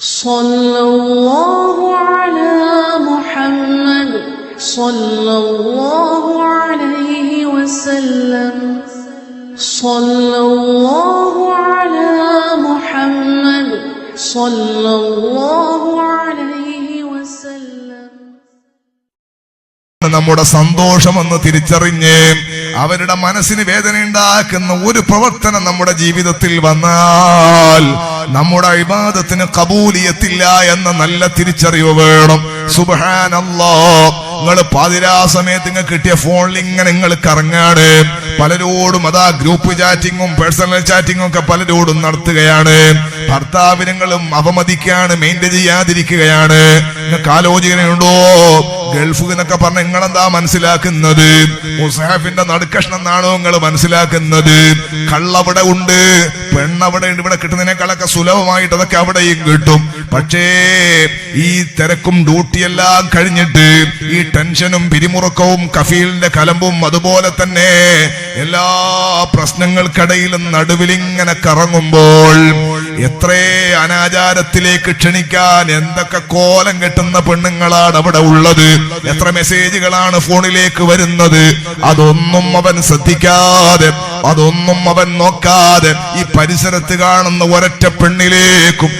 സല്ലല്ലാഹു അലാ മുഹമ്മദ് സല്ലല്ലാഹു അലൈഹി വസല്ലം സല്ലല്ലാഹു അലാ മുഹമ്മദ് സല്ലല്ലാഹു അലൈഹി വസല്ലം. നമ്മുടെ സന്തോഷമെന്ന് തിരിച്ചറിഞ്ഞ് അവരുടെ മനസ്സിന് വേദനയുണ്ടാക്കുന്ന ഒരു പ്രവർത്തനം നമ്മുടെ ജീവിതത്തിൽ വന്നാൽ നമ്മുടെ ഇബാദത്തിന് ഖബൂലിയത്തില്ല എന്ന നല്ല തിരിച്ചറിവ് വേണം. സുബ്ഹാനല്ലാഹ്, നിങ്ങൾ പാതിരാ സമയത്ത് നിങ്ങൾ കിട്ടിയ ഫോണിൽ ഇങ്ങനെ നിങ്ങൾ കറങ്ങാണ്. പലരോടും അതാ ഗ്രൂപ്പ് ചാറ്റിങ്ങും പേഴ്സണൽ ചാറ്റിങ്ങും ഒക്കെ പലരോടും നടത്തുകയാണ്. ഭർത്താവിനങ്ങളും അവമതിക്കാണ്, മെയിൻറ്റെയിൻ ചെയ്യാതിരിക്കുകയാണ്. നിങ്ങൾക്ക് ആലോചനയുണ്ടോ? ഗൾഫ് എന്നൊക്കെ പറഞ്ഞ നിങ്ങളെന്താ മനസ്സിലാക്കുന്നത്? മുസാഫിന്റെ നടുക്കഷ്ണം എന്നാണോ നിങ്ങൾ മനസ്സിലാക്കുന്നത്? കള്ളവിടെ ഉണ്ട്, പെണ്ണവിടെ ഉണ്ട്. ഇവിടെ കിട്ടുന്നതിനേക്കാളൊക്കെ സുലഭമായിട്ട് അതൊക്കെ അവിടെയും കിട്ടും. പക്ഷേ ഈ തിരക്കും ഡ്യൂട്ടിയെല്ലാം കഴിഞ്ഞിട്ട് ഈ ടെൻഷനും പിരിമുറുക്കവും കഫീലിന്റെ കലമ്പും അതുപോലെ തന്നെ എല്ലാ പ്രശ്നങ്ങൾക്കിടയിലും നടുവിലിങ്ങനെ കറങ്ങുമ്പോൾ എത്രേ അനാചാരത്തിലേക്ക് ക്ഷണിക്കാൻ എന്തൊക്കെ കോലം കെട്ടുന്ന പെണ്ണുങ്ങളാണ് അവിടെ ഉള്ളത്. എത്ര മെസ്സേജുകളാണ് ഫോണിലേക്ക് വരുന്നത്. അതൊന്നും അവൻ ശ്രദ്ധിക്കാതെ, അതൊന്നും അവൻ നോക്കാതെ ഈ പരിസരത്ത് കാണുന്ന ഒരൊറ്റ പെണ്ണിലേക്കും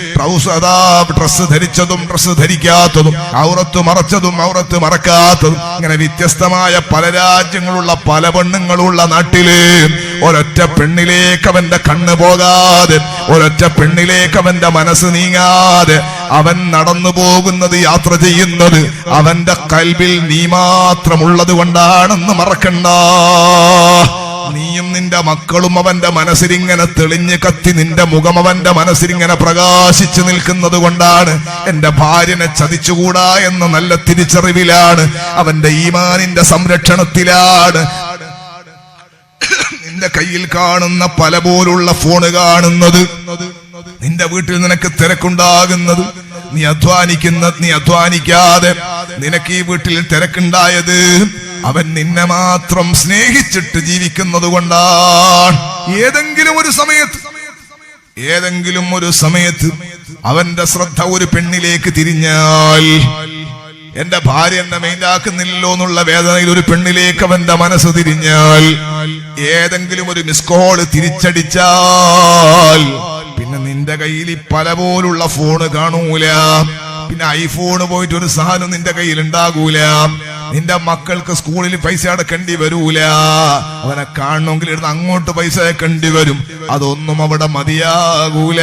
ഡ്രസ് ധരിച്ചതും ഡ്രസ് ധരിക്കാത്തതും, ഔറത്ത് മറച്ചതും ഔറത്ത് മറക്കാത്തതും, ഇങ്ങനെ വ്യത്യസ്തമായ പല രാജ്യങ്ങളുള്ള പല പെണ്ണുങ്ങളുള്ള നാട്ടില് ഒരൊറ്റ പെണ്ണിലേക്ക് അവന്റെ കണ്ണ് പോകാതെ, ഒരൊറ്റ പെണ്ണിലേക്ക് അവന്റെ മനസ്സ് നീങ്ങാതെ അവൻ നടന്നു പോകുന്നത്, യാത്ര ചെയ്യുന്നത് അവന്റെ കൽബിൽ നീ മാത്രമുള്ളത് കൊണ്ടാണെന്ന് മറക്കണ്ട. നീയും നിന്റെ മക്കളും അവന്റെ മനസ്സിലിങ്ങനെ തെളിഞ്ഞ് കത്തി, നിന്റെ മുഖം അവന്റെ മനസ്സിലിങ്ങനെ പ്രകാശിച്ചു നിൽക്കുന്നത് കൊണ്ടാണ്. എന്റെ ഭാര്യനെ ചതിച്ചുകൂടാ എന്ന നല്ല തിരിച്ചറിവിലാണ്, അവന്റെ ഈമാനിന്റെ സംരക്ഷണത്തിലാണ് നിന്റെ കയ്യിൽ കാണുന്ന പല പോലുള്ള ഫോണ് കാണുന്നത്. നിന്റെ വീട്ടിൽ നിനക്ക് തിരക്കുണ്ടാകുന്നത്, നീ അധ്വാനിക്കാതെ നിനക്ക് ഈ വീട്ടിൽ തിരക്കുണ്ടായത് അവൻ നിന്നെ മാത്രം സ്നേഹിച്ചിട്ട് ജീവിക്കുന്നത് കൊണ്ടാണ്. ഏതെങ്കിലും ഒരു സമയത്ത് അവന്റെ ശ്രദ്ധ ഒരു പെണ്ണിലേക്ക് തിരിഞ്ഞാൽ, എന്റെ ഭാര്യ എന്നെ മെയിൻഡാക്കുന്നില്ലല്ലോ എന്നുള്ള വേദനയിൽ ഒരു പെണ്ണിലേക്ക് അവന്റെ മനസ്സ് തിരിഞ്ഞാൽ, ഏതെങ്കിലും ഒരു മിസ് കോള് തിരിച്ചടിച്ചാൽ പിന്നെ നിന്റെ കയ്യിൽ പല പോലുള്ള ഫോണ് കാണൂല. പിന്നെ ഐഫോണ് പോയിട്ട് ഒരു സാധനം നിന്റെ കയ്യിൽ ഉണ്ടാകൂല. നിന്റെ മക്കൾക്ക് സ്കൂളിൽ പൈസ അടക്കേണ്ടി വരൂല. അവനെ കാണണമെങ്കിൽ ഇരുന്ന് അങ്ങോട്ട് പൈസ അയക്കേണ്ടി വരും. അതൊന്നും അവിടെ മതിയാകൂല.